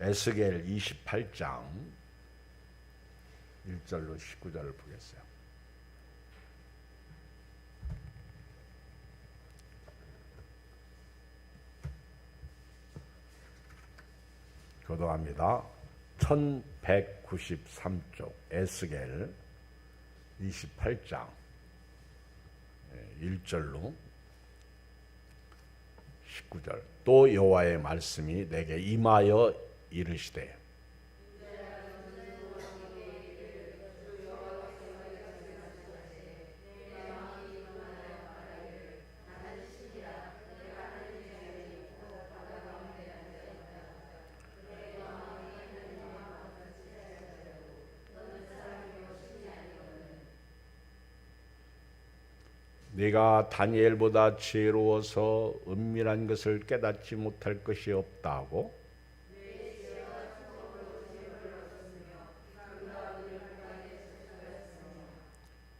에스겔 28장 1절로 19절을 보겠어요. 교도합니다. 1193쪽 에스겔 28장 1절로 19절. 또 여호와의 말씀이 내게 임하여 이르시되 네가 다니엘보다 지혜로워서 은밀한 것을 깨닫지 못할 것이 없다고?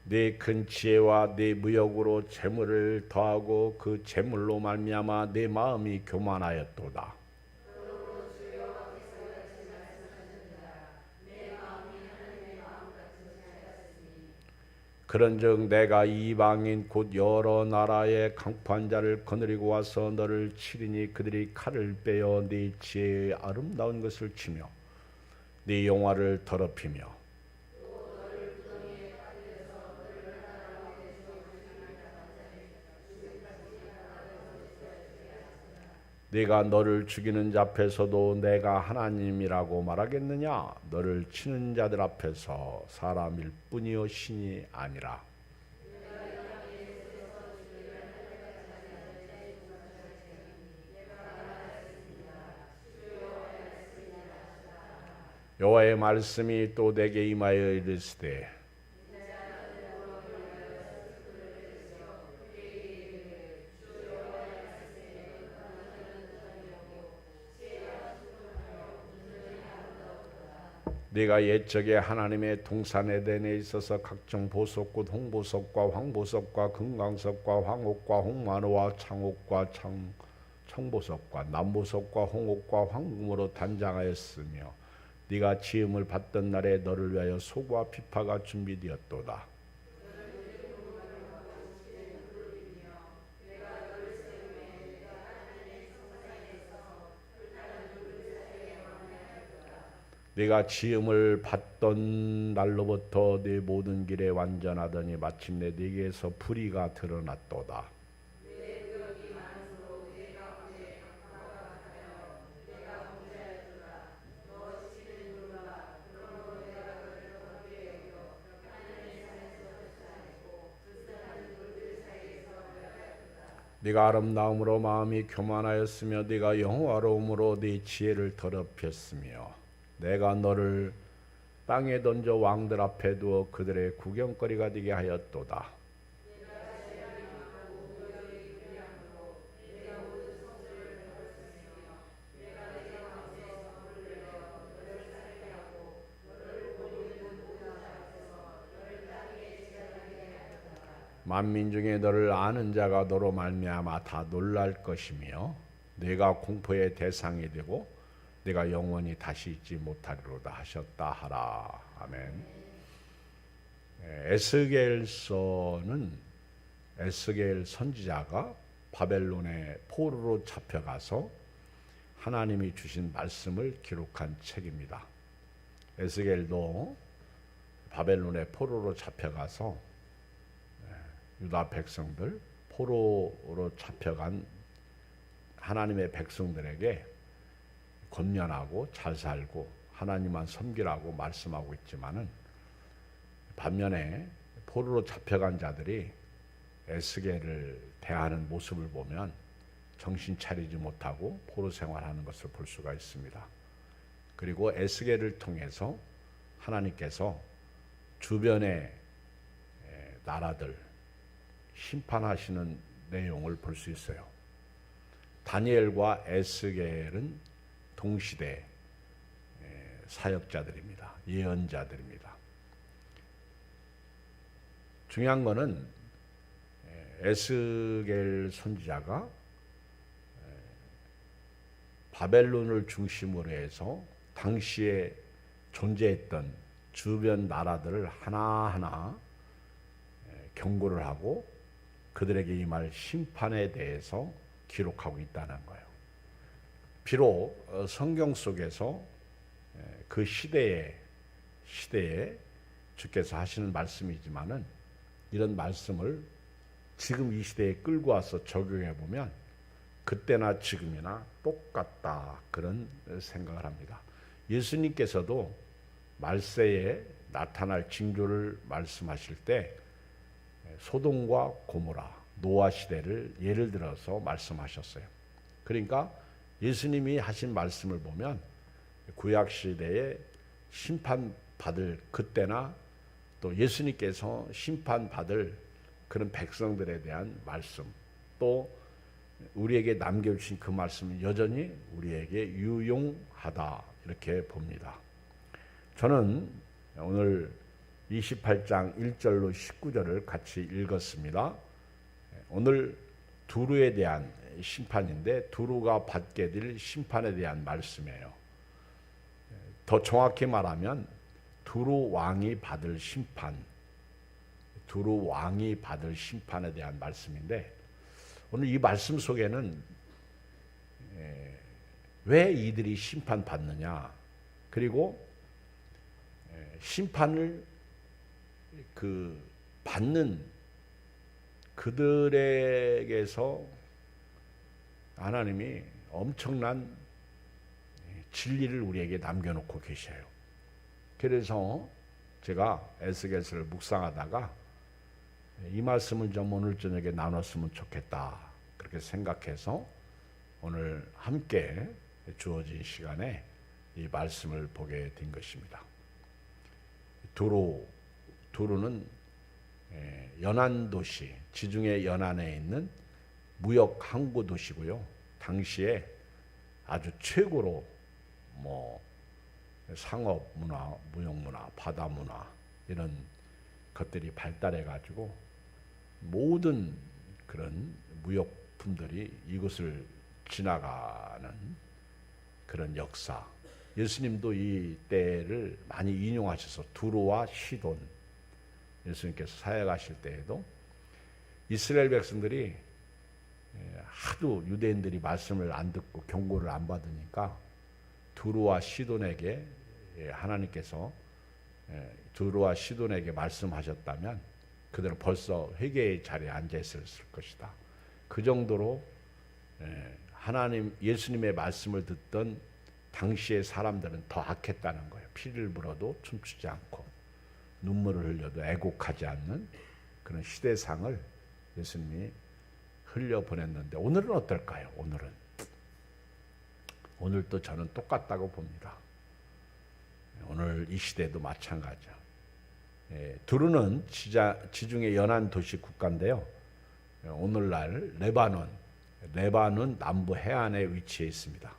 네 큰 지혜와 네 무역으로 재물을 더하고 그 재물로 말미암아 네 마음이 교만하였도다. 그런즉 내가 이방인 곧 여러 나라의 강포한 자를 거느리고 와서 너를 치리니 그들이 칼을 빼어 네 지혜의 아름다운 것을 치며 네 영화를 더럽히며 네가 너를 죽이는 자 앞에서도 내가 하나님이라고 말하겠느냐? 너를 치는 자들 앞에서 사람일 뿐이요 신이 아니라. 여호와의 말씀이 또 내게 임하여 이르시되 네가 옛적에 하나님의 동산 에덴에 있어서 각종 보석꽃 홍보석과 황보석과 금강석과 황옥과 홍마노와 창옥과 청보석과 남보석과 홍옥과 황금으로 단장하였으며 네가 지음을 받던 날에 너를 위하여 소과 피파가 준비되었도다. 네가 지음을 받던 날로부터 네 모든 길에 완전하더니 마침내 네게서 불의가 드러났도다. 네가 아름다움으로 마음이 교만하였으며 네가 영화로움으로 네 지혜를 더럽혔으며 내가 너를 땅에 던져 왕들 앞에 두어 그들의 구경거리가 되게 하였도다. 만민 중에 너를 아는 자가 너로 말미암아 다 놀랄 것이며 네가 공포의 대상이 되고 네가 영원히 다시 잊지 못하리로다 하셨다 하라. 아멘. 에스겔서는 에스겔 선지자가 바벨론의 포로로 잡혀가서 하나님이 주신 말씀을 기록한 책입니다. 에스겔도 바벨론의 포로로 잡혀가서 유다 백성들, 포로로 잡혀간 하나님의 백성들에게 권면하고 잘 살고 하나님만 섬기라고 말씀하고 있지만은 반면에 포로로 잡혀간 자들이 에스겔을 대하는 모습을 보면 정신 차리지 못하고 포로 생활하는 것을 볼 수가 있습니다. 그리고 에스겔을 통해서 하나님께서 주변의 나라들 심판하시는 내용을 볼 수 있어요. 다니엘과 에스겔은 동시대 사역자들입니다. 예언자들입니다. 중요한 것은 에스겔 선지자가 바벨론을 중심으로 해서 당시에 존재했던 주변 나라들을 하나하나 경고를 하고 그들에게 임할 심판에 대해서 기록하고 있다는 거예요. 비록 성경 속에서 그 시대에 주께서 하시는 말씀이지만은 이런 말씀을 지금 이 시대에 끌고 와서 적용해 보면 그때나 지금이나 똑같다, 그런 생각을 합니다. 예수님께서도 말세에 나타날 징조를 말씀하실 때 소돔과 고모라, 노아 시대를 예를 들어서 말씀하셨어요. 그러니까 예수님이 하신 말씀을 보면 구약 시대에 심판받을 그때나 또 예수님께서 심판받을 그런 백성들에 대한 말씀, 또 우리에게 남겨주신 그 말씀은 여전히 우리에게 유용하다, 이렇게 봅니다. 저는 오늘 28장 1절로 19절을 같이 읽었습니다. 오늘 두루에 대한 심판인데 두루가 받게 될 심판에 대한 말씀이에요. 더 정확히 말하면 두루 왕이 받을 심판, 두루 왕이 받을 심판에 대한 말씀인데, 오늘 이 말씀 속에는 왜 이들이 심판받느냐, 그리고 심판을 받는 그들에게서 하나님이 엄청난 진리를 우리에게 남겨놓고 계셔요. 그래서 제가 에스겔서를 묵상하다가 이 말씀을 좀 오늘 저녁에 나눴으면 좋겠다, 그렇게 생각해서 오늘 함께 주어진 시간에 이 말씀을 보게 된 것입니다. 두루는 연안 도시, 지중해 연안에 있는 무역 항구 도시고요. 당시에 아주 최고로 상업 문화, 무역 문화, 바다 문화 이런 것들이 발달해 가지고 모든 그런 무역품들이 이곳을 지나가는 그런 역사. 예수님도 이 때를 많이 인용하셔서 두루와 시돈, 예수님께서 사역하실 때에도 이스라엘 백성들이 하도 유대인들이 말씀을 안 듣고 경고를 안 받으니까 두루와 시돈에게 하나님께서 두루와 시돈에게 말씀하셨다면 그들은 벌써 회개의 자리에 앉아 있었을 것이다. 그 정도로 하나님, 예수님의 말씀을 듣던 당시의 사람들은 더 악했다는 거예요. 피를 물어도 춤추지 않고 눈물을 흘려도 애곡하지 않는 그런 시대상을 예수님이 흘려보냈는데, 오늘은 어떨까요? 오늘도 저는 똑같다고 봅니다. 오늘 이 시대도 마찬가지죠. 두루는 지중해 연안 도시 국가인데요. 오늘날 레바논 남부 해안에 위치해 있습니다.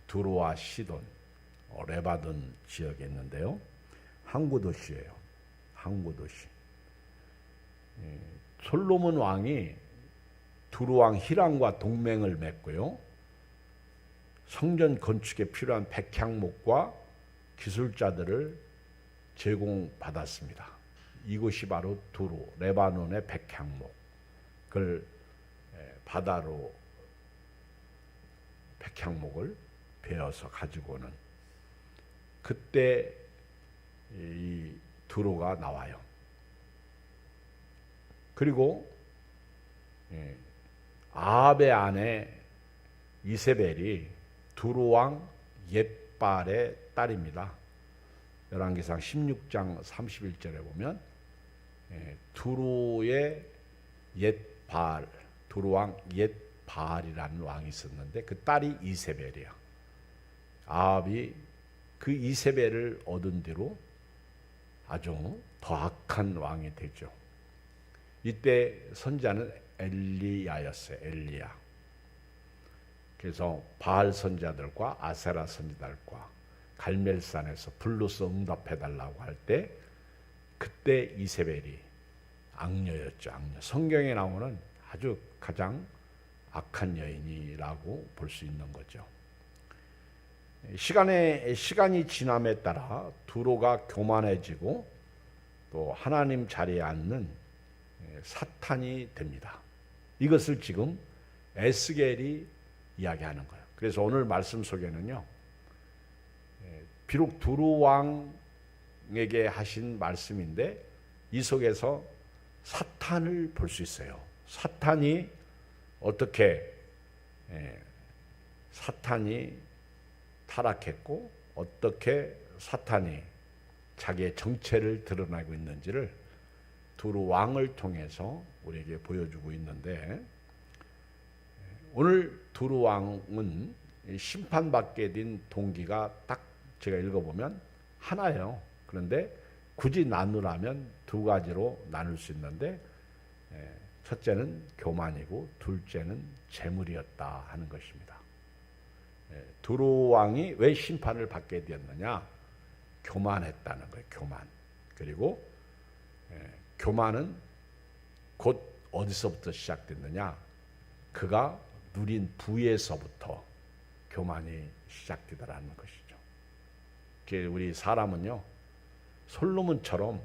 두루와 시돈, 레바논 지역에 있는데요. 항구 도시예요. 항구 도시. 솔로몬 왕이 두루 왕 히람과 동맹을 맺고요. 성전 건축에 필요한 백향목과 기술자들을 제공받았습니다. 이곳이 바로 두루, 레바논의 백향목. 그걸 바다로 백향목을 베어서 가지고 오는, 그때 이 두루가 나와요. 그리고 아합의 아내 이세벨이 두루 왕 옙발의 딸입니다. 열왕기상 16장 31절에 보면 두루의 옙발, 두루 왕 옙발이라는 왕이 있었는데 그 딸이 이세벨이야. 아합이 그 이세벨을 얻은 뒤로 아주 더 악한 왕이 되죠. 이때 선지자는 엘리야였어요. 엘리야. 그래서 바알 선지자들과 아세라 선지자들과 갈멜산에서 불로서 응답해달라고 할 때 그때 이세벨이 악녀였죠. 악녀. 성경에 나오는 아주 가장 악한 여인이라고 볼 수 있는 거죠. 시간이 지남에 따라 두로가 교만해지고 또 하나님 자리에 앉는 사탄이 됩니다. 이것을 지금 에스겔이 이야기하는 거예요. 그래서 오늘 말씀 속에는요, 비록 두로 왕에게 하신 말씀인데 이 속에서 사탄을 볼 수 있어요. 사탄이 어떻게 사탄이 타락했고 어떻게 사탄이 자기의 정체를 드러내고 있는지를 두로 왕을 통해서 우리에게 보여주고 있는데, 오늘 두로 왕은 심판받게 된 동기가 딱 제가 읽어보면 하나예요. 그런데 굳이 나누라면 두 가지로 나눌 수 있는데, 첫째는 교만이고 둘째는 재물이었다 하는 것입니다. 두로 왕이 왜 심판을 받게 되었느냐? 교만했다는 거예요. 교만. 그리고 교만은 곧 어디서부터 시작됐느냐? 그가 누린 부에서부터 교만이 시작되더라는 것이죠. 우리 사람은요, 솔로몬처럼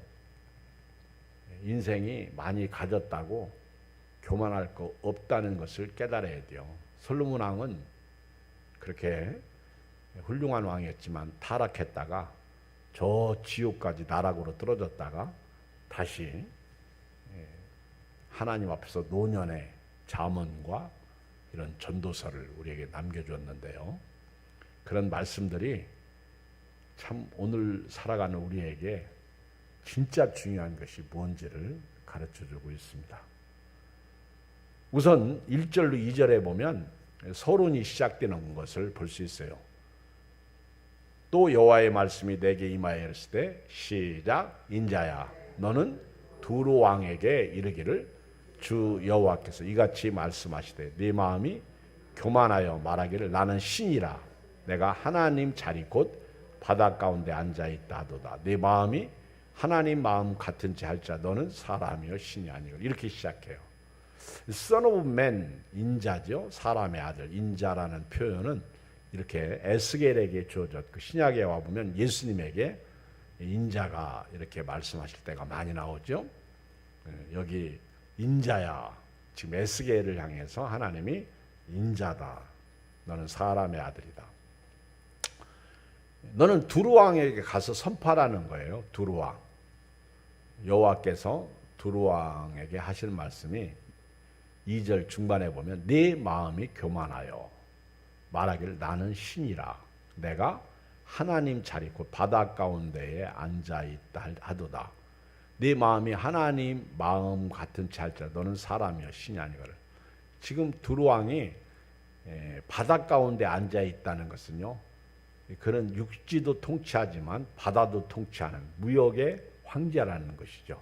인생이 많이 가졌다고 교만할 거 없다는 것을 깨달아야 돼요. 솔로몬 왕은 그렇게 훌륭한 왕이었지만 타락했다가 저 지옥까지 나락으로 떨어졌다가 다시 하나님 앞에서 노년의 잠언과 이런 전도서를 우리에게 남겨주었는데요. 그런 말씀들이 참 오늘 살아가는 우리에게 진짜 중요한 것이 뭔지를 가르쳐주고 있습니다. 우선 1절로 2절에 보면 서론이 시작되는 것을 볼 수 있어요. 또 여호와의 말씀이 내게 임하여 이르시되 때 시작. 인자야 너는 두로 왕에게 이르기를 주 여호와께서 이같이 말씀하시되 네 마음이 교만하여 말하기를 나는 신이라 내가 하나님 자리 곧 바다 가운데 앉아있다 하도다. 네 마음이 하나님 마음 같은지 할자 너는 사람이요 신이 아니고. 이렇게 시작해요. Son of Man, 인자죠. 사람의 아들. 인자라는 표현은 이렇게 에스겔에게 주어졌고, 신약에 와보면 예수님에게 인자가 이렇게 말씀하실 때가 많이 나오죠. 여기 인자야, 지금 에스겔을 향해서 하나님이 인자다. 너는 사람의 아들이다. 너는 두로 왕에게 가서 선포하라는 거예요. 두로 왕. 여호와께서 두로 왕에게 하실 말씀이 2절 중반에 보면 네 마음이 교만하여 말하기를 나는 신이라 내가 하나님 자리 곧 바다 가운데에 앉아있다 하도다. 네 마음이 하나님 마음 같은 자일지라 너는 사람이여 신이 아니거늘. 지금 두로 왕이 바다 가운데 앉아있다는 것은요, 그는 육지도 통치하지만 바다도 통치하는 무역의 황제라는 것이죠.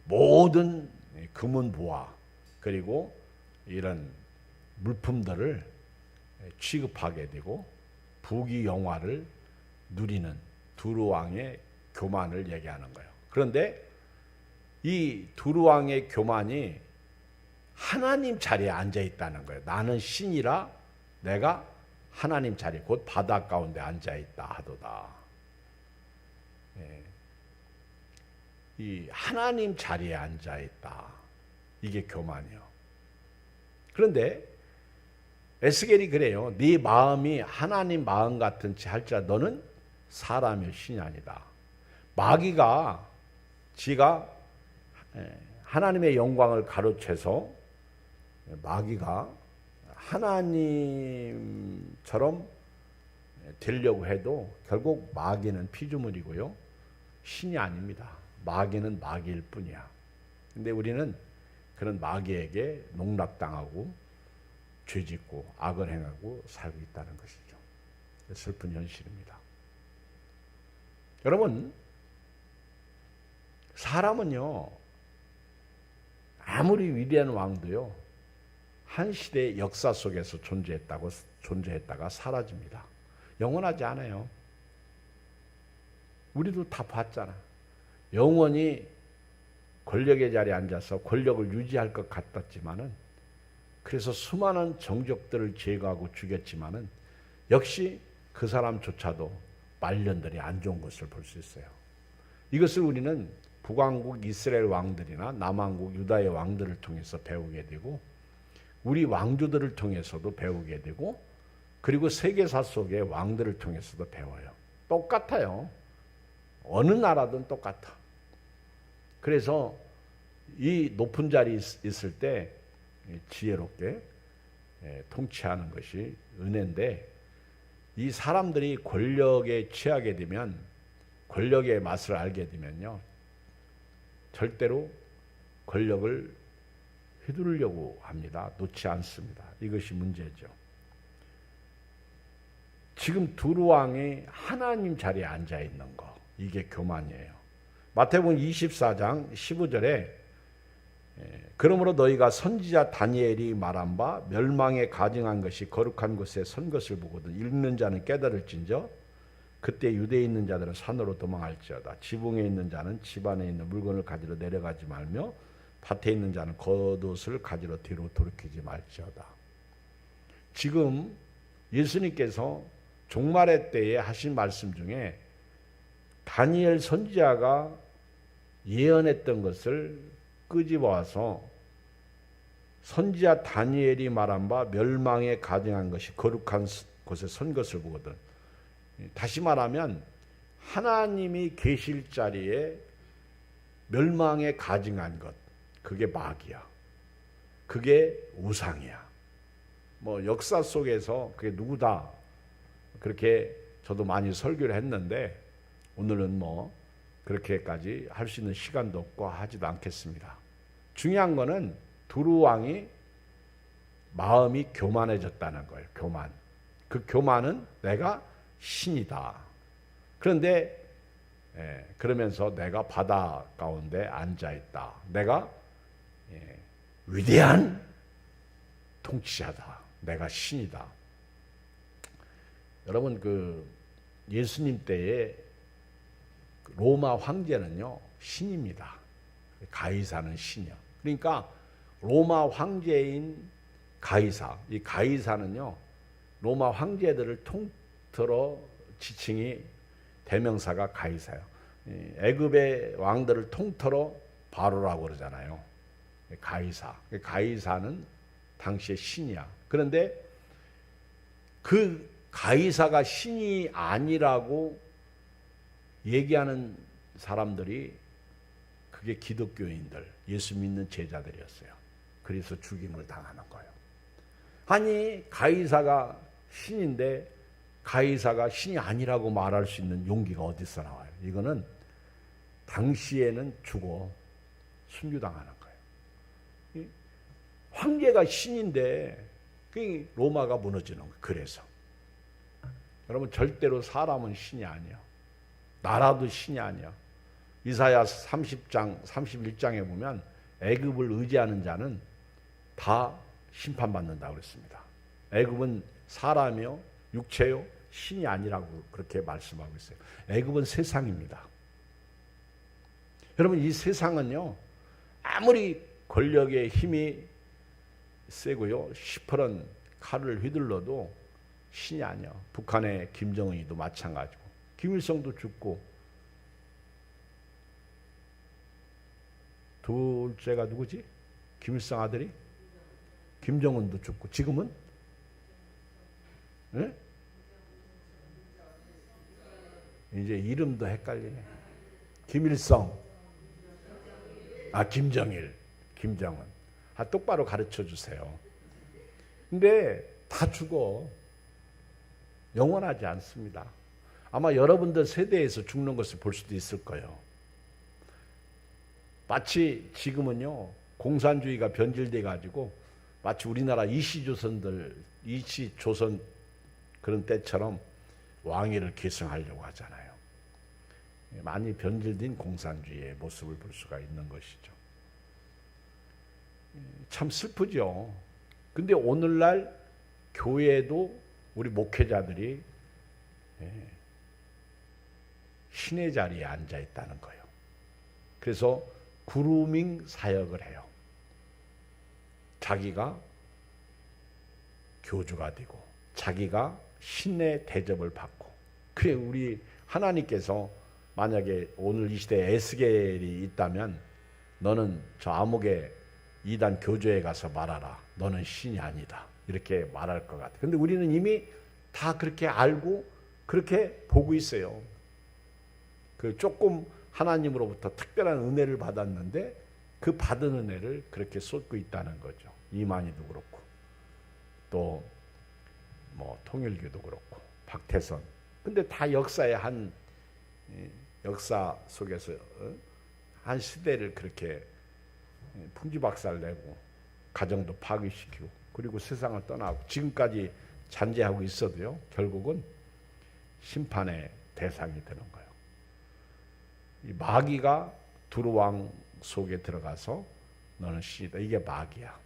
모든 금은 보화 그리고 이런 물품들을 취급하게 되고 부귀 영화를 누리는 두로 왕의 교만을 얘기하는 거예요. 그런데 이 두로 왕의 교만이 하나님 자리에 앉아 있다는 거예요. 나는 신이라 내가 하나님 자리 곧 바다 가운데 앉아 있다 하도다. 이 하나님 자리에 앉아 있다. 이게 교만이요. 그런데 에스겔이 그래요. 네 마음이 하나님 마음 같은지 할지라 너는 사람의 신이 아니다. 마귀가 지가 하나님의 영광을 가로채서 마귀가 하나님처럼 되려고 해도 결국 마귀는 피조물이고요. 신이 아닙니다. 마귀는 마귀일 뿐이야. 근데 우리는 그런 마귀에게 농락당하고 죄짓고 악을 행하고 살고 있다는 것이죠. 슬픈 현실입니다. 여러분, 사람은요, 아무리 위대한 왕도요, 한 시대의 역사 속에서 존재했다가 사라집니다. 영원하지 않아요. 우리도 다 봤잖아. 영원히 권력의 자리에 앉아서 권력을 유지할 것 같았지만은, 그래서 수많은 정적들을 제거하고 죽였지만은, 역시 그 사람조차도 말년들이 안 좋은 것을 볼 수 있어요. 이것을 우리는 북왕국 이스라엘 왕들이나 남왕국 유다의 왕들을 통해서 배우게 되고 우리 왕조들을 통해서도 배우게 되고 그리고 세계사 속의 왕들을 통해서도 배워요. 똑같아요. 어느 나라든 똑같아. 그래서 이 높은 자리에 있을 때 지혜롭게 통치하는 것이 은혜인데 이 사람들이 권력에 취하게 되면 권력의 맛을 알게 되면요. 절대로 권력을 휘두르려고 합니다. 놓지 않습니다. 이것이 문제죠. 지금 두루 왕이 하나님 자리에 앉아 있는 거 이게 교만이에요. 마태복음 24장 15절에 그러므로 너희가 선지자 다니엘이 말한 바 멸망에 가증한 것이 거룩한 곳에 선 것을 보거든 읽는 자는 깨달을진저 그때 유대에 있는 자들은 산으로 도망할지어다. 지붕에 있는 자는 집 안에 있는 물건을 가지러 내려가지 말며 밭에 있는 자는 겉옷을 가지러 뒤로 돌이키지 말지어다. 지금 예수님께서 종말의 때에 하신 말씀 중에 다니엘 선지자가 예언했던 것을 끄집어와서 선지자 다니엘이 말한 바 멸망에 가증한 것이 거룩한 곳에 선 것을 보거든. 다시 말하면 하나님이 계실 자리에 멸망에 가증한 것 그게 마귀야. 그게 우상이야. 뭐 역사 속에서 그게 누구다 그렇게 저도 많이 설교를 했는데 오늘은 뭐 그렇게까지 할 수 있는 시간도 없고 하지도 않겠습니다. 중요한 거는 두루 왕이 마음이 교만해졌다는 거예요. 교만. 그 교만은 내가 신이다. 그런데 그러면서 내가 바다 가운데 앉아 있다. 내가 위대한 통치자다. 내가 신이다. 여러분 그 예수님 때에 로마 황제는요 신입니다. 가이사는 신이요. 그러니까 로마 황제인 가이사, 이 가이사는요 로마 황제들을 통틀어 지칭이 대명사가 가이사요. 애굽의 왕들을 통틀어 바로라고 그러잖아요. 가이사. 가이사는 당시의 신이야. 그런데 그 가이사가 신이 아니라고 얘기하는 사람들이 그게 기독교인들, 예수 믿는 제자들이었어요. 그래서 죽임을 당하는 거예요. 아니 가이사가 신인데 가이사가 신이 아니라고 말할 수 있는 용기가 어디서 나와요? 이거는 당시에는 죽어 순교당하는 거예요. 황제가 신인데 그 로마가 무너지는 거예요. 그래서 여러분 절대로 사람은 신이 아니야. 나라도 신이 아니야. 이사야 30장 31장에 보면 애굽을 의지하는 자는 다 심판받는다고 그랬습니다. 애굽은 사람이요 육체요 신이 아니라고 그렇게 말씀하고 있어요. 애굽은 세상입니다. 여러분 이 세상은요 아무리 권력의 힘이 세고요 시퍼런 칼을 휘둘러도 신이 아니야. 북한의 김정은이도 마찬가지고 김일성도 죽고 둘째가 누구지? 김일성 아들이? 김정은도 죽고 지금은? 네? 이제 이름도 헷갈리네. 김일성 김정일 김정은 똑바로 가르쳐 주세요. 근데 다 죽어. 영원하지 않습니다. 아마 여러분들 세대에서 죽는 것을 볼 수도 있을 거예요. 마치 지금은요 공산주의가 변질돼 가지고 마치 우리나라 이시조선 그런 때처럼 왕위를 계승하려고 하잖아요. 많이 변질된 공산주의의 모습을 볼 수가 있는 것이죠. 참 슬프죠. 근데 오늘날 교회도 우리 목회자들이 신의 자리에 앉아 있다는 거예요. 그래서 그루밍 사역을 해요. 자기가 교주가 되고 자기가 신의 대접을 받고. 그래 우리 하나님께서 만약에 오늘 이 시대에 에스겔이 있다면 너는 저 암흑의 이단 교조에 가서 말하라. 너는 신이 아니다. 이렇게 말할 것 같아. 근데 우리는 이미 다 그렇게 알고 그렇게 보고 있어요. 그 조금 하나님으로부터 특별한 은혜를 받았는데 그 받은 은혜를 그렇게 쏟고 있다는 거죠. 이만희도 그렇고 또 뭐 통일교도 그렇고 박태선. 근데 다 역사의 한 역사 속에서 한 시대를 그렇게 풍지박살 내고 가정도 파괴시키고 그리고 세상을 떠나고 지금까지 잔재하고 있어도요. 결국은 심판의 대상이 되는 거예요. 이 마귀가 두루왕 속에 들어가서 너는 신이다. 이게 마귀야.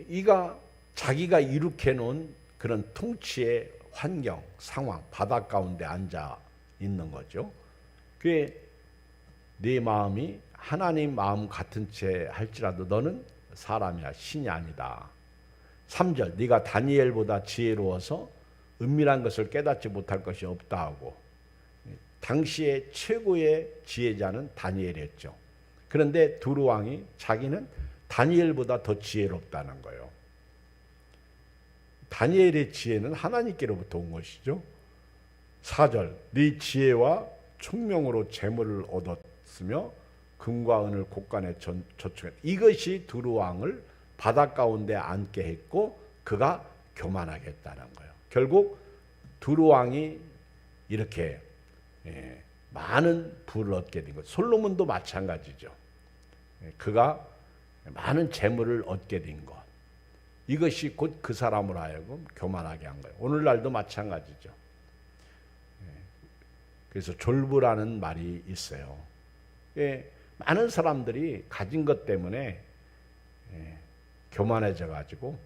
이가 자기가 이룩해 놓은 그런 통치의 환경, 상황, 바닥 가운데 앉아 있는 거죠. 그게 네 마음이 하나님 마음 같은 채 할지라도 너는 사람이야, 신이 아니다. 3절, 네가 다니엘보다 지혜로워서 은밀한 것을 깨닫지 못할 것이 없다 하고 당시의 최고의 지혜자는 다니엘이었죠. 그런데 두루왕이 자기는 다니엘보다 더 지혜롭다는 거예요. 다니엘의 지혜는 하나님께로부터 온 것이죠. 4절, 네 지혜와 총명으로 재물을 얻었으며 금과 은을 곳간에 저축했다. 이것이 두루왕을 바닷 가운데 앉게 했고 그가 교만하게 했다는 거예요. 결국 두루왕이 이렇게 많은 부를 얻게 된 것. 솔로몬도 마찬가지죠. 그가 많은 재물을 얻게 된 것. 이것이 곧 그 사람으로 하여금 교만하게 한 거예요. 오늘날도 마찬가지죠. 그래서 졸부라는 말이 있어요. 많은 사람들이 가진 것 때문에 교만해져 가지고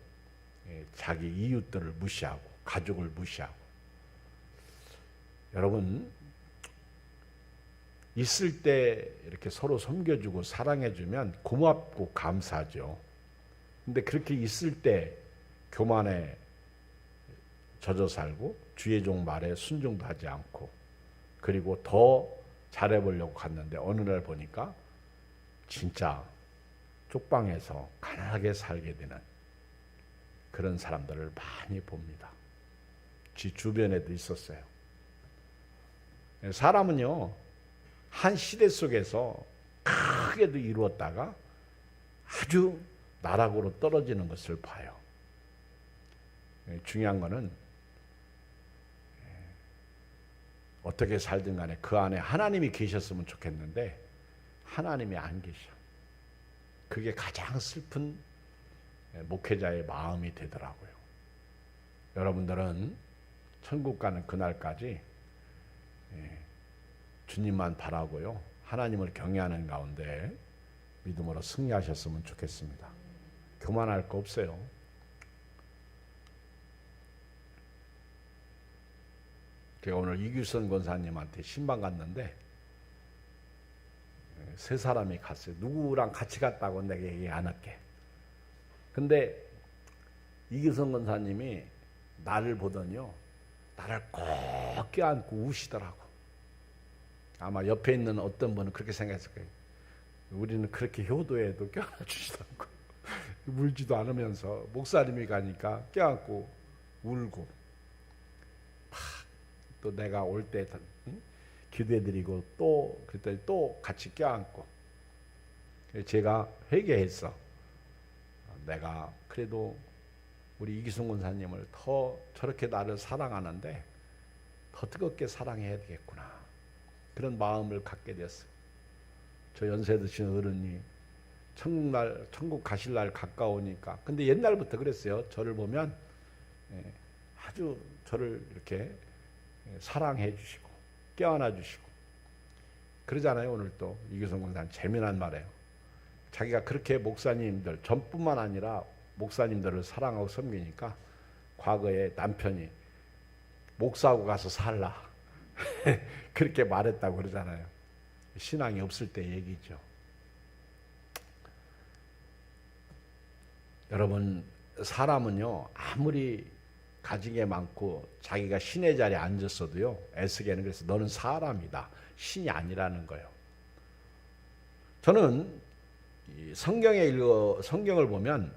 자기 이웃들을 무시하고 가족을 무시하고. 여러분 있을 때 이렇게 서로 섬겨주고 사랑해주면 고맙고 감사하죠. 근데 그렇게 있을 때 교만에 젖어 살고 주의 종 말에 순종도 하지 않고 그리고 더 잘해보려고 갔는데 어느 날 보니까 진짜 쪽방에서 가난하게 살게 되는 그런 사람들을 많이 봅니다. 지 주변에도 있었어요. 사람은요 한 시대 속에서 크게도 이루었다가 아주 나락으로 떨어지는 것을 봐요. 중요한 거는 어떻게 살든 간에 그 안에 하나님이 계셨으면 좋겠는데 하나님이 안 계셔. 그게 가장 슬픈 목회자의 마음이 되더라고요. 여러분들은 천국 가는 그날까지 주님만 바라고요. 하나님을 경외하는 가운데 믿음으로 승리하셨으면 좋겠습니다. 교만할 거 없어요. 제가 오늘 이규선 권사님한테 신방 갔는데 세 사람이 갔어요. 누구랑 같이 갔다고 내가 얘기 안 할게. 근데 이규선 권사님이 나를 보더니요. 나를 꼭 껴안고 우시더라고. 아마 옆에 있는 어떤 분은 그렇게 생각했을 거예요. 우리는 그렇게 효도해도 껴안아주시더라고. 울지도 않으면서 목사님이 가니까 껴안고 울고 또 내가 올 때 기도해드리고 또 그랬더니 또 같이 껴안고 제가 회개했어. 내가 그래도 우리 이기순 권사님을 더 저렇게 나를 사랑하는데 더 뜨겁게 사랑해야 되겠구나. 그런 마음을 갖게 됐어요. 저 연세 드신 어른이 천국 가실 날 가까우니까. 근데 옛날부터 그랬어요. 저를 보면 아주 저를 이렇게 사랑해 주시고 껴안아 주시고 그러잖아요. 오늘 또 이규성 권사님 재미난 말이에요. 자기가 그렇게 목사님들 전뿐만 아니라 목사님들을 사랑하고 섬기니까 과거에 남편이 목사하고 가서 살라 그렇게 말했다고 그러잖아요. 신앙이 없을 때 얘기죠. 여러분 사람은요 아무리 가진 게 많고 자기가 신의 자리에 앉았어도요, 에스겔은 그래서 너는 사람이다, 신이 아니라는 거예요. 저는 이 성경을 보면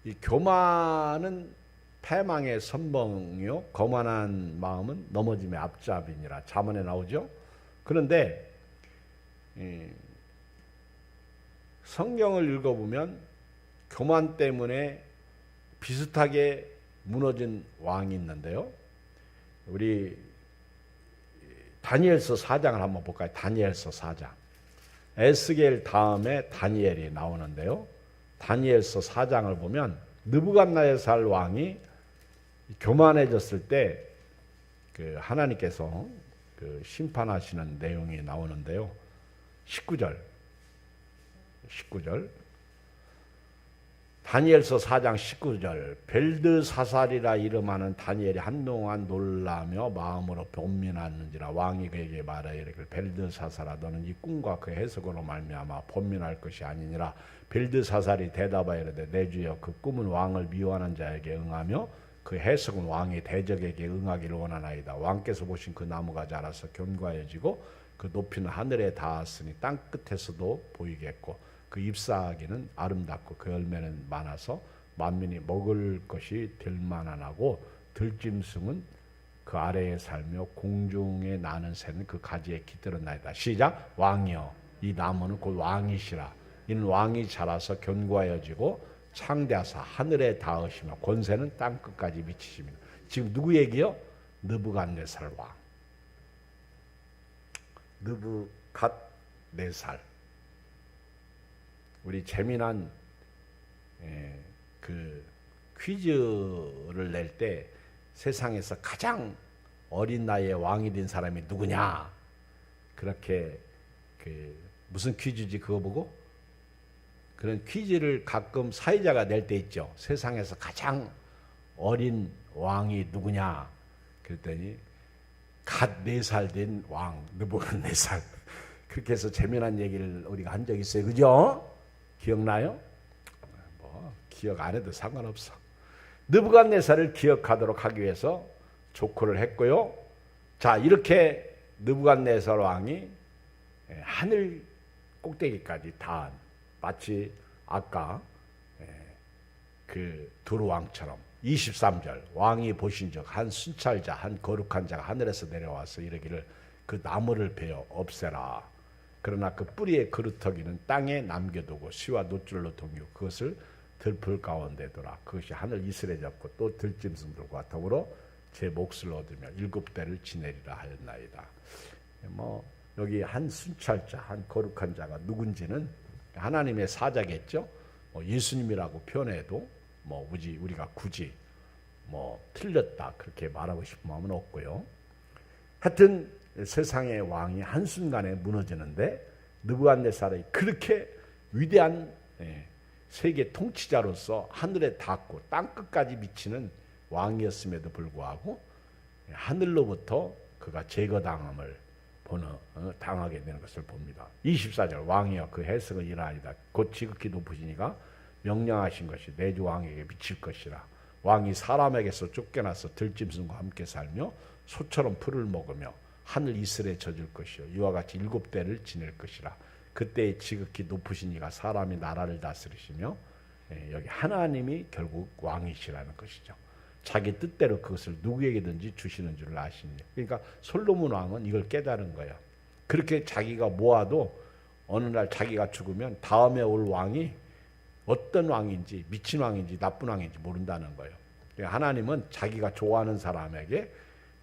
이 교만은 패망의 선봉이요 거만한 마음은 넘어짐의 앞잡이니라 잠언에 나오죠. 그런데 성경을 읽어보면 교만 때문에 비슷하게 무너진 왕이 있는데요. 우리 다니엘서 4장을 한번 볼까요? 다니엘서 4장. 에스겔 다음에 다니엘이 나오는데요. 다니엘서 4장을 보면 느부갓네살 왕이 교만해졌을 때 그 하나님께서 그 심판하시는 내용이 나오는데요. 19절 다니엘서 4장 19절 벨드사살이라 이름하는 다니엘이 한동안 놀라며 마음으로 번민하는지라 왕이 그에게 말하이르기를 벨드사살아 너는 이 꿈과 그 해석으로 말미암아 번민할 것이 아니니라. 벨드사살이 대답하여 이르되 내 주여 그 꿈은 왕을 미워하는 자에게 응하며 그 해석은 왕의 대적에게 응하기를 원하나이다. 왕께서 보신 그 나무가 자라서 견고해지고 그 높이는 하늘에 닿았으니 땅 끝에서도 보이겠고 그 잎사귀는 아름답고 그 열매는 많아서 만민이 먹을 것이 될 만하고 들짐승은 그 아래에 살며 공중에 나는 새는 그 가지에 깃들었나이다. 시작. 왕이여 이 나무는 곧 왕이시라. 이는 왕이 자라서 견고하여지고 창대하사 하늘에 닿으시며 권세는 땅 끝까지 미치십니다. 지금 누구 얘기요? 느부갓네살 왕. 느부갓네살. 우리 재미난 그 퀴즈를 낼 때 세상에서 가장 어린 나이에 왕이 된 사람이 누구냐? 그렇게 그 무슨 퀴즈지 그거 보고? 그런 퀴즈를 가끔 사회자가 낼 때 있죠. 세상에서 가장 어린 왕이 누구냐? 그랬더니 갓 4살 된 왕, 느부갓네살. 그렇게 해서 재미난 얘기를 우리가 한 적 있어요. 그죠? 기억나요? 뭐 기억 안 해도 상관없어. 느부갓네살을 기억하도록 하기 위해서 조커를 했고요. 자, 이렇게 느부갓네살 왕이 하늘 꼭대기까지 닿은 마치 아까 그 두루왕처럼 23절 왕이 보신 적 한 순찰자 한 거룩한 자가 하늘에서 내려와서 이르기를 그 나무를 베어 없애라. 그러나 그 뿌리의 그루터기는 땅에 남겨두고 시와 노줄로 동이고 그것을 들풀 가운데 둬라. 그것이 하늘 이슬에 잡고 또 들짐승들과 더불어 제 몫을 얻으며 7대를 지내리라 하였나이다. 뭐 여기 한 순찰자 한 거룩한 자가 누군지는 하나님의 사자겠죠. 뭐 예수님이라고 표현해도 뭐 우리가 굳이 뭐 틀렸다 그렇게 말하고 싶은 마음은 없고요. 하여튼 세상의 왕이 한순간에 무너지는데 느부갓네살이 그렇게 위대한 세계 통치자로서 하늘에 닿고 땅끝까지 미치는 왕이었음에도 불구하고 하늘로부터 그가 제거당함을 당하게 되는 것을 봅니다. 24절 왕이여 그 해석은 이러하니라. 곧 지극히 높으시니가 명령하신 것이 내 주 왕에게 미칠 것이라. 왕이 사람에게서 쫓겨나서 들짐승과 함께 살며 소처럼 풀을 먹으며 하늘 이슬에 젖을 것이요 이와 같이 7대를 지낼 것이라. 그때 지극히 높으신 이가 사람이 나라를 다스리시며 여기 하나님이 결국 왕이시라는 것이죠. 자기 뜻대로 그것을 누구에게든지 주시는 줄을 아시니. 그러니까 솔로몬 왕은 이걸 깨달은 거예요. 그렇게 자기가 모아도 어느 날 자기가 죽으면 다음에 올 왕이 어떤 왕인지 미친 왕인지 나쁜 왕인지 모른다는 거예요. 그러니까 하나님은 자기가 좋아하는 사람에게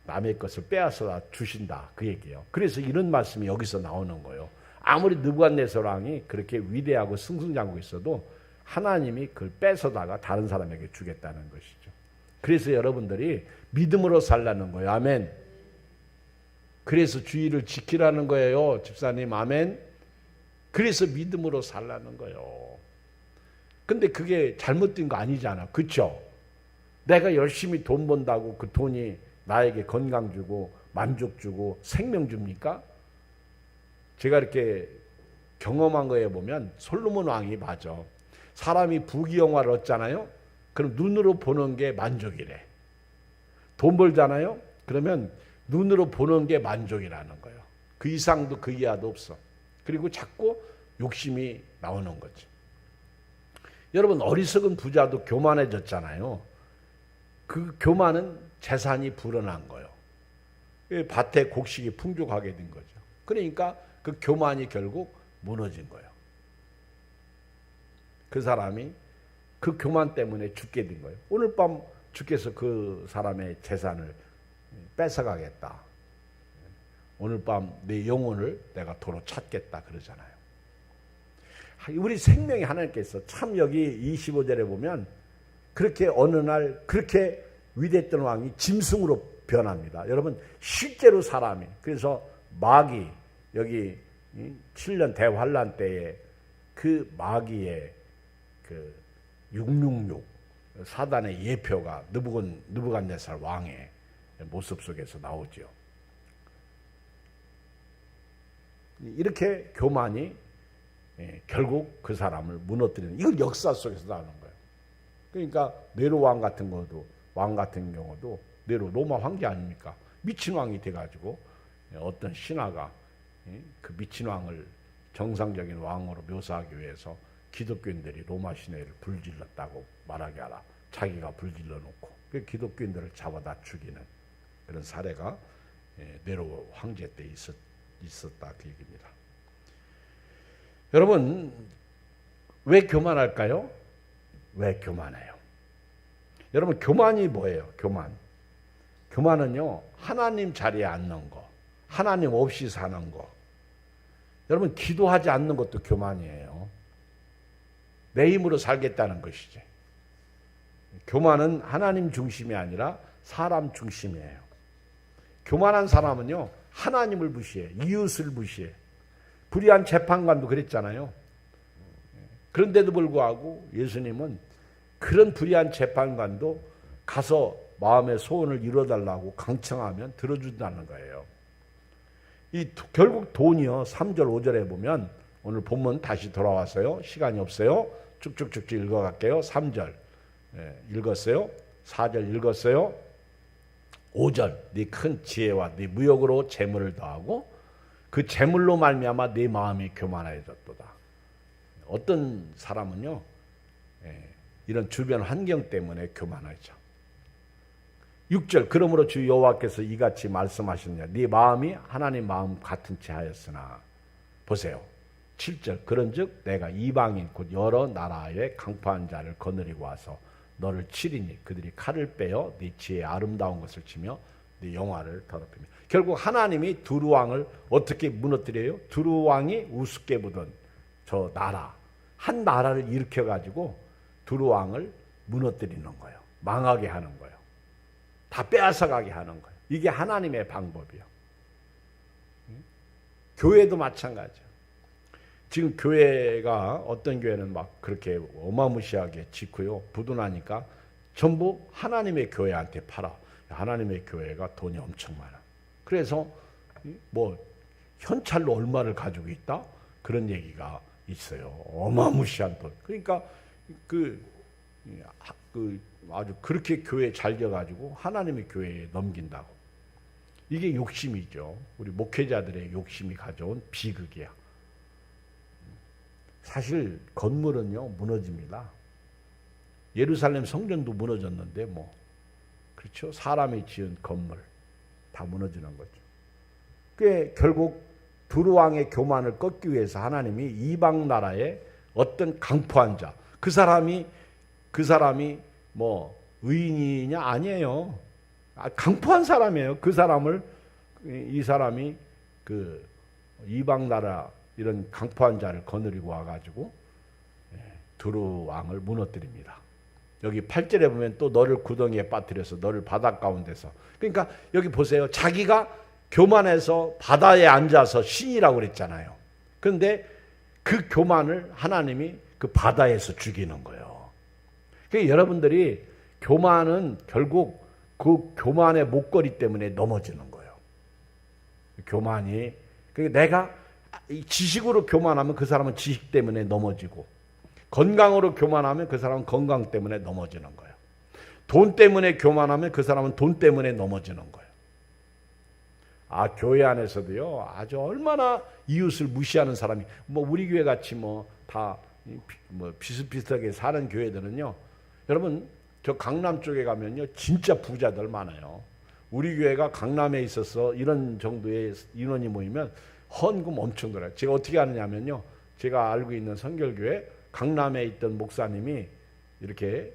남의 것을 빼앗아 주신다 그 얘기예요. 그래서 이런 말씀이 여기서 나오는 거예요. 아무리 느부갓네살 왕이 그렇게 위대하고 승승장구 있어도 하나님이 그걸 뺏어다가 다른 사람에게 주겠다는 것이죠. 그래서 여러분들이 믿음으로 살라는 거예요. 아멘. 그래서 주의를 지키라는 거예요. 집사님 아멘. 그래서 믿음으로 살라는 거예요. 근데 그게 잘못된 거 아니잖아. 그렇죠? 내가 열심히 돈 번다고 그 돈이 나에게 건강 주고 만족 주고 생명 줍니까? 제가 이렇게 경험한 거에 보면 솔로몬 왕이 맞아. 사람이 부귀영화를 얻잖아요. 그럼 눈으로 보는 게 만족이래. 돈 벌잖아요. 그러면 눈으로 보는 게 만족이라는 거예요. 그 이상도 그 이하도 없어. 그리고 자꾸 욕심이 나오는 거지. 여러분 어리석은 부자도 교만해졌잖아요. 그 교만은 재산이 불어난 거예요. 밭에 곡식이 풍족하게 된 거죠. 그러니까 그 교만이 결국 무너진 거예요. 그 사람이 그 교만 때문에 죽게 된 거예요. 오늘 밤 주께서 그 사람의 재산을 뺏어가겠다. 오늘 밤 내 영혼을 내가 도로 찾겠다 그러잖아요. 우리 생명이 하나님께서 참 여기 25절에 보면 그렇게 어느 날 그렇게 위대했던 왕이 짐승으로 변합니다. 여러분 실제로 사람이 그래서 마귀 여기 7년 대환란 때에 그 마귀의 그 666 사단의 예표가 느부갓네살 왕의 모습 속에서 나오죠. 이렇게 교만이 결국 그 사람을 무너뜨리는 이걸 역사 속에서 나오는 거예요. 그러니까 네로 왕 같은 경우도 네로 로마 황제 아닙니까? 미친 왕이 돼가지고 어떤 신하가 그 미친 왕을 정상적인 왕으로 묘사하기 위해서 기독교인들이 로마 시내를 불질렀다고 말하게 하라. 자기가 불질러 놓고 그 기독교인들을 잡아다 죽이는 그런 사례가 네로 황제 때 있었다 그 얘기입니다. 여러분 왜 교만할까요? 왜 교만해요? 여러분 교만이 뭐예요? 교만은요 하나님 자리에 앉는 거, 하나님 없이 사는 거. 여러분 기도하지 않는 것도 교만이에요. 내 힘으로 살겠다는 것이지. 교만은 하나님 중심이 아니라 사람 중심이에요. 교만한 사람은요 하나님을 무시해, 이웃을 무시해. 불의한 재판관도 그랬잖아요. 그런데도 불구하고 예수님은 그런 불의한 재판관도 가서 마음의 소원을 이뤄달라고 강청하면 들어준다는 거예요. 결국 돈이요 3절 5절에 보면 오늘 본문 다시 돌아와서요. 시간이 없어요. 쭉쭉쭉 읽어갈게요. 3절 읽었어요. 4절 읽었어요. 5절 네 큰 지혜와 네 무역으로 재물을 더하고 그 재물로 말미암아 네 마음이 교만해졌도다. 어떤 사람은요 이런 주변 환경 때문에 교만하죠. 6절 그러므로 주 여호와께서 이같이 말씀하셨느냐 네 마음이 하나님 마음 같은 채 하였으나 보세요. 7절 그런즉 내가 이방인 곧 여러 나라의 강포한 자를 거느리고 와서 너를 치리니 그들이 칼을 빼어 네 지혜의 아름다운 것을 치며 네 영화를 더럽히며. 결국 하나님이 두루 왕을 어떻게 무너뜨려요? 두루 왕이 우습게 보던 저 나라 한 나라를 일으켜 가지고 두루 왕을 무너뜨리는 거예요. 망하게 하는 거예요. 다 빼앗아가게 하는 거예요. 이게 하나님의 방법이에요. 교회도 마찬가지예요. 지금 교회가 어떤 교회는 막 그렇게 어마무시하게 짓고요. 부도나니까 전부 하나님의 교회한테 팔아. 하나님의 교회가 돈이 엄청 많아. 그래서 뭐 현찰로 얼마를 가지고 있다? 그런 얘기가 있어요. 어마무시한 돈. 그러니까 아주 그렇게 교회 잘 져가지고 하나님의 교회에 넘긴다고. 이게 욕심이죠. 우리 목회자들의 욕심이 가져온 비극이야. 사실 건물은요 무너집니다. 예루살렘 성전도 무너졌는데 뭐 그렇죠. 사람이 지은 건물 다 무너지는 거죠. 그게 결국 두루 왕의 교만을 꺾기 위해서 하나님이 이방 나라의 어떤 강포한 자, 그 사람이 뭐 의인이냐 아니에요. 강포한 사람이에요. 이 사람이 그 이방 나라 이런 강포한 자를 거느리고 와가지고 두루 왕을 무너뜨립니다. 여기 8절에 보면 또 너를 구덩이에 빠뜨려서 너를 바다 가운데서. 그러니까 여기 보세요. 자기가 교만해서 바다에 앉아서 신이라고 그랬잖아요. 그런데 그 교만을 하나님이 그 바다에서 죽이는 거예요. 그러니까 여러분들이 교만은 결국 그 교만의 목걸이 때문에 넘어지는 거예요. 교만이. 그러니까 내가 지식으로 교만하면 그 사람은 지식 때문에 넘어지고 건강으로 교만하면 그 사람은 건강 때문에 넘어지는 거예요. 돈 때문에 교만하면 그 사람은 돈 때문에 넘어지는 거예요. 아, 교회 안에서도요, 아주 얼마나 이웃을 무시하는 사람이, 뭐 우리 교회 같이 다 비슷비슷하게 사는 교회들은요, 여러분 저 강남 쪽에 가면요 진짜 부자들 많아요. 우리 교회가 강남에 있어서 이런 정도의 인원이 모이면 헌금 엄청 들어요. 제가 어떻게 하느냐면요, 제가 알고 있는 성결교회 강남에 있던 목사님이 이렇게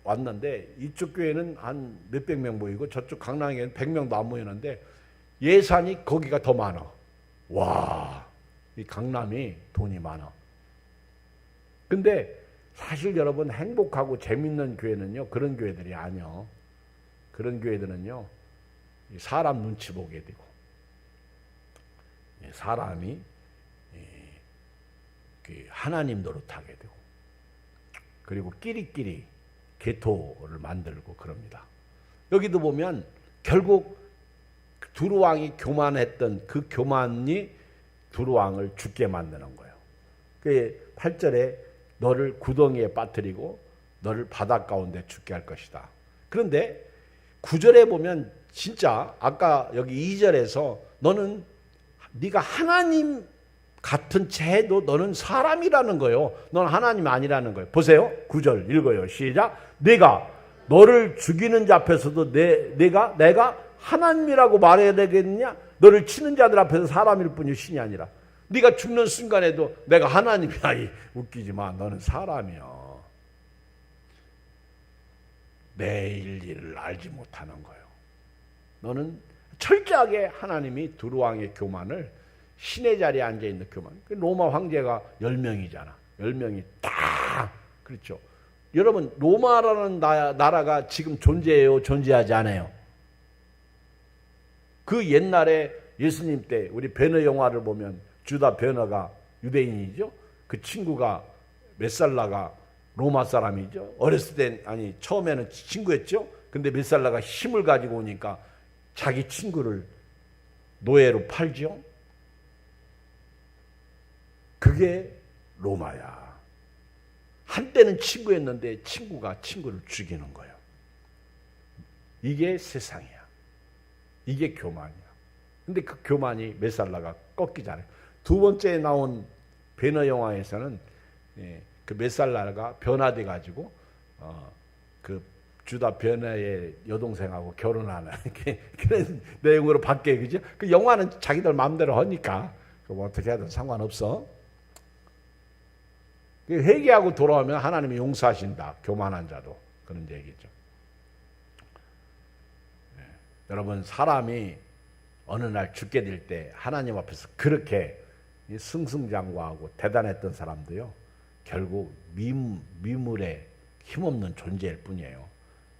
왔는데, 이쪽 교회는 한 몇백 명 모이고 저쪽 강남에는 100명도 안 모이는데 예산이 거기가 더 많아. 와, 이 강남이 돈이 많아. 근데 사실 여러분, 행복하고 재밌는 교회는요 그런 교회들이 아니요. 그런 교회들은요 사람 눈치 보게 되고, 사람이 하나님 노릇하게 되고, 그리고 끼리끼리 개토를 만들고 그럽니다. 여기도 보면 결국 두루왕이 교만했던 그 교만이 두루왕을 죽게 만드는 거예요. 그 8절에 너를 구덩이에 빠뜨리고 너를 바닷 가운데 죽게 할 것이다. 그런데 9절에 보면 진짜 아까 여기 2절에서 너는 네가 하나님 같은 채도 너는 사람이라는 거예요. 너는 하나님 아니라는 거예요. 보세요. 9절 읽어요. 시작. 내가 너를 죽이는 자 앞에서도 내가 하나님이라고 말해야 되겠느냐? 너를 치는 자들 앞에서 사람일 뿐이 신이 아니라. 네가 죽는 순간에도 내가 하나님이야. 웃기지 마. 너는 사람이야. 내일 일을 알지 못하는 거예요. 너는 철저하게 하나님이 두루왕의 교만을, 신의 자리에 앉아있는 교만. 로마 황제가 10명이잖아. 10명이 딱, 그렇죠. 여러분, 로마라는 나라가 지금 존재해요? 존재하지 않아요? 그 옛날에 예수님 때 우리 베너 영화를 보면 주다 베너가 유대인이죠. 그 친구가 메살라가 로마 사람이죠. 어렸을 땐, 처음에는 친구였죠. 근데 메살라가 힘을 가지고 오니까 자기 친구를 노예로 팔죠. 그게 로마야. 한때는 친구였는데 친구가 친구를 죽이는 거예요. 이게 세상이야. 이게 교만이야. 근데 그 교만이 메살라가 꺾이잖아요. 두 번째 나온 베너 영화에서는 그 메살라가 변화돼 가지고 그 주다 베너의 여동생하고 결혼하는 그런 내용으로 바뀌어요. 그죠? 그 영화는 자기들 마음대로 하니까 뭐 어떻게 하든 상관없어. 회개하고 돌아오면 하나님이 용서하신다. 교만한 자도. 그런 얘기죠. 여러분, 사람이 어느 날 죽게 될 때 하나님 앞에서 그렇게 승승장구하고 대단했던 사람도요, 결국 미물에 힘없는 존재일 뿐이에요.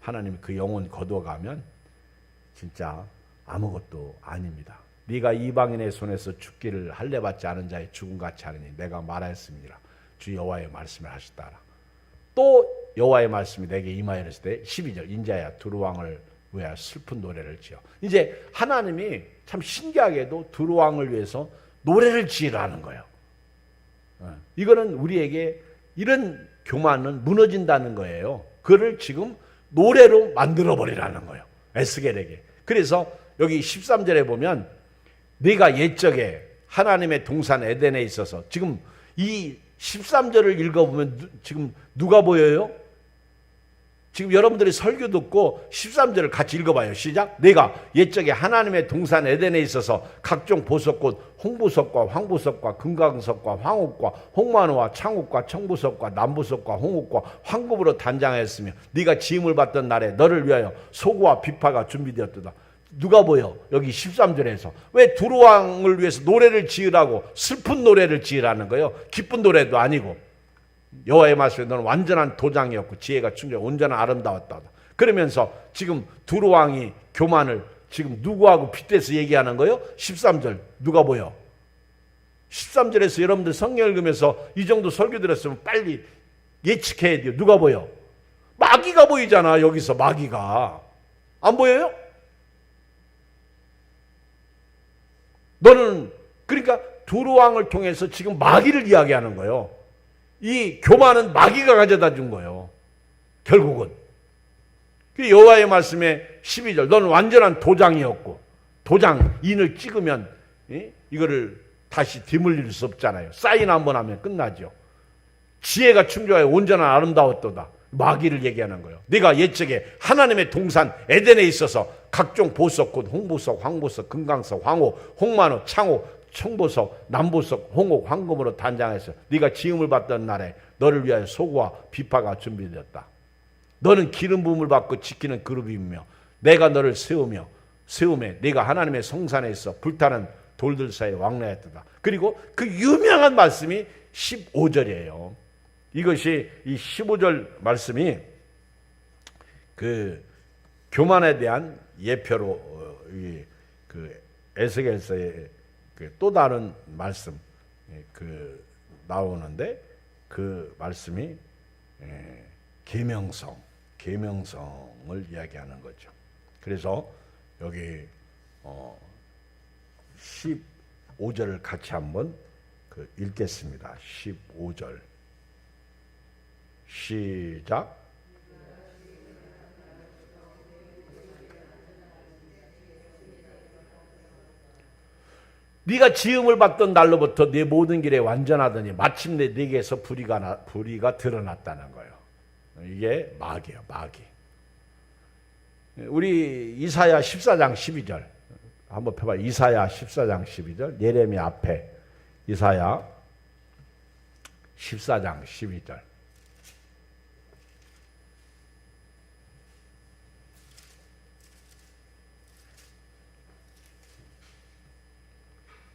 하나님이 그 영혼 거두어가면 진짜 아무것도 아닙니다. 네가 이방인의 손에서 죽기를 할례받지 않은 자의 죽음같이 하느니 내가 말하였습니다. 주 여호와의 말씀을 하셨다라. 또 여호와의 말씀이 내게 임하였을 때 12절 인자야 두루왕을 위하여 슬픈 노래를 지어. 이제 하나님이 참 신기하게도 두루왕을 위해서 노래를 지으라는 거예요. 이거는 우리에게 이런 교만은 무너진다는 거예요. 그를 지금 노래로 만들어버리라는 거예요. 에스겔에게. 그래서 여기 13절에 보면 네가 옛적에 하나님의 동산 에덴에 있어서, 지금 이 13절을 읽어보면 지금 누가 보여요? 지금 여러분들이 설교 듣고 13절을 같이 읽어봐요. 시작. 내가 옛적에 하나님의 동산 에덴에 있어서 각종 보석꽃, 홍보석과 황보석과 금강석과 황옥과 홍만호와 창옥과 청보석과 남보석과 홍옥과 황금으로 단장하였으며 네가 지음을 받던 날에 너를 위하여 소고와 비파가 준비되었도다. 누가 보여? 여기 13절에서 왜 두루왕을 위해서 노래를 지으라고, 슬픈 노래를 지으라는 거예요. 기쁜 노래도 아니고. 여호와의 말씀에 너는 완전한 도장이었고 지혜가 충전 온전한 아름다웠다. 그러면서 지금 두루왕이 교만을 지금 누구하고 빗대서 얘기하는 거예요? 13절 누가 보여? 13절에서 여러분들 성경 읽으면서 이 정도 설교 들었으면 빨리 예측해야 돼요. 누가 보여? 마귀가 보이잖아. 여기서 마귀가. 안 보여요? 너는 그러니까 두루왕을 통해서 지금 마귀를 이야기하는 거예요. 이 교만은 마귀가 가져다 준 거예요. 결국은. 그 여호와의 말씀에 12절 너는 완전한 도장이었고 도장인을 찍으면 이거를 다시 뒤물릴 수 없잖아요. 사인 한번 하면 끝나죠. 지혜가 충족하여 온전한 아름다웠도다. 마귀를 얘기하는 거예요. 네가 옛적에 하나님의 동산 에덴에 있어서 각종 보석 곧 홍보석, 황보석, 금강석, 황호, 홍만호, 창호, 청보석, 남보석, 홍옥, 황금으로 단장해서 네가 지음을 받던 날에 너를 위하여 소고와 비파가 준비되었다. 너는 기름 부음을 받고 지키는 그룹이며 내가 너를 세우매 네가 하나님의 성산에 있어 불타는 돌들 사이에 왕래했다. 그리고 그 유명한 말씀이 15절이에요. 이것이 이 15절 말씀이 그 교만에 대한 예표로 그 에스겔서의 그 또 다른 말씀 그 나오는데 그 말씀이 계명성을 이야기하는 거죠. 그래서 여기 15절을 같이 한번 읽겠습니다. 15절 시작. 네가 지음을 받던 날로부터 네 모든 길에 완전하더니 마침내 네게서 불의가 드러났다는 거예요. 이게 마귀예요, 마귀. 우리 이사야 14장 12절 한번 펴봐요. 이사야 14장 12절 예레미야 앞에 이사야 14장 12절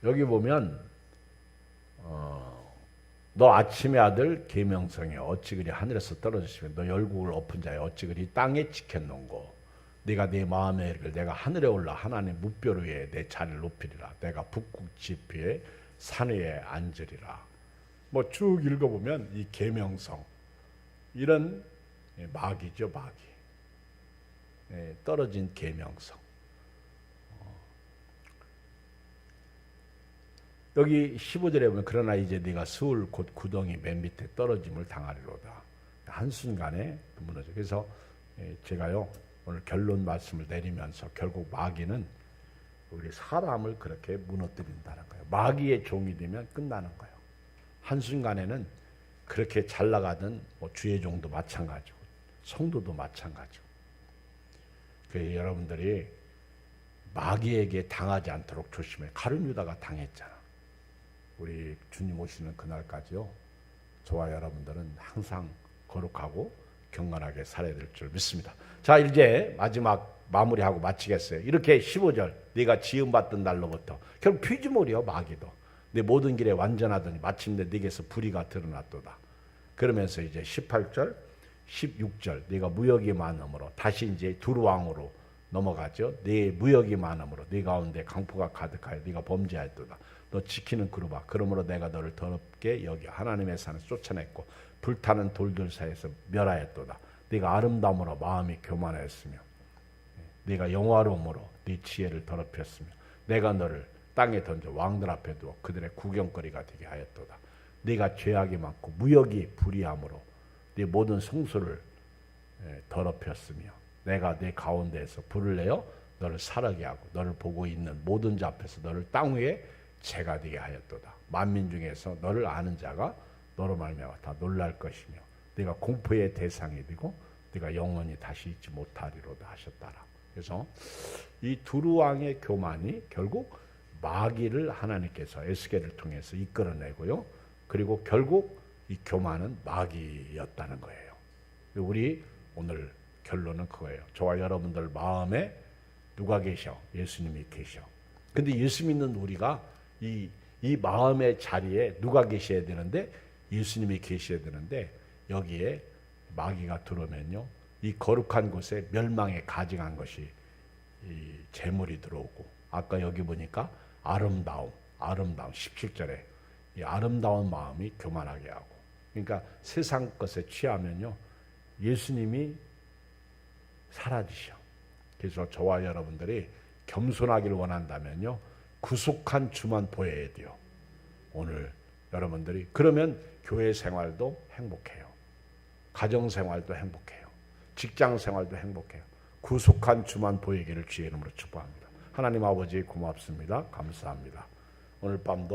여기 보면 너 아침의 아들 계명성에 어찌 그리 하늘에서 떨어지시면 너 열국을 엎은 자여 어찌 그리 땅에 지켰는고 네가 네 마음에 이르기를 내가 하늘에 올라 하나님 뭇별 위에 내 자리를 높이리라 내가 북극 지피에 산 위에 앉으리라. 뭐 쭉 읽어보면 이 계명성 이런 마귀죠, 마귀. 떨어진 계명성. 여기 15절에 보면 그러나 이제 네가 스울 곧 구덩이 맨 밑에 떨어짐을 당하리로다. 한순간에 무너져. 그래서 제가요 오늘 결론 말씀을 내리면서 결국 마귀는 우리 사람을 그렇게 무너뜨린다는 거예요. 마귀의 종이 되면 끝나는 거예요. 한순간에는 그렇게 잘 나가던 주의 종도 마찬가지고 성도도 마찬가지고. 그래서 여러분들이 마귀에게 당하지 않도록 조심해. 가룟 유다가 당했잖아. 우리 주님 오시는 그날까지요. 저와 여러분들은 항상 거룩하고 경건하게 살아야 될 줄 믿습니다. 자, 이제 마지막 마무리하고 마치겠어요. 이렇게 15절 네가 지음받던 날로부터 결국 피조물이요, 마귀도. 내 모든 길에 완전하더니 마침내 네게서 불의가 드러났도다. 그러면서 이제 18절 16절 네가 무역이 많음으로 다시 이제 두루왕으로 넘어가죠. 네 무역이 많음으로 네 가운데 강포가 가득하여 네가 범죄하였도다. 너 지키는 그루바 그러므로 내가 너를 더럽게 여겨 하나님의 산을 쫓아냈고 불타는 돌들 사이에서 멸하였도다. 네가 아름다움으로 마음이 교만하였으며 네가 영화로움으로 네 지혜를 더럽혔으며 내가 너를 땅에 던져 왕들 앞에 두어 그들의 구경거리가 되게 하였도다. 네가 죄악이 많고 무역이 불의함으로 네 모든 성소를 더럽혔으며 내가 네 가운데에서 불을 내어 너를 살아게 하고 너를 보고 있는 모든 자 앞에서 너를 땅 위에 재가 되게 하였도다. 만민 중에서 너를 아는 자가 너로 말미암아 다 놀랄 것이며 네가 공포의 대상이 되고 네가 영원히 다시 잊지 못하리로다 하셨다라. 그래서 이 두루왕의 교만이 결국 마귀를 하나님께서 에스겔을 통해서 이끌어내고요. 그리고 결국 이 교만은 마귀였다는 거예요. 우리 오늘 결론은 그거예요. 저와 여러분들 마음에 누가 계셔? 예수님이 계셔. 근데 예수 믿는 우리가 이 마음의 자리에 누가 계셔야 되는데 예수님이 계셔야 되는데 여기에 마귀가 들어오면요. 이 거룩한 곳에 멸망에 가증한 것이 이 재물이 들어오고 아까 여기 보니까 아름다움 17절에 이 아름다운 마음이 교만하게 하고 그러니까 세상 것에 취하면요. 예수님이 사라지셔. 그래서 저와 여러분들이 겸손하기를 원한다면요. 구속한 주만 보여야 돼요. 오늘 여러분들이 그러면 교회 생활도 행복해요. 가정 생활도 행복해요. 직장 생활도 행복해요. 구속한 주만 보이기를 주의 이름으로 축복합니다. 하나님 아버지 고맙습니다. 감사합니다. 오늘 밤도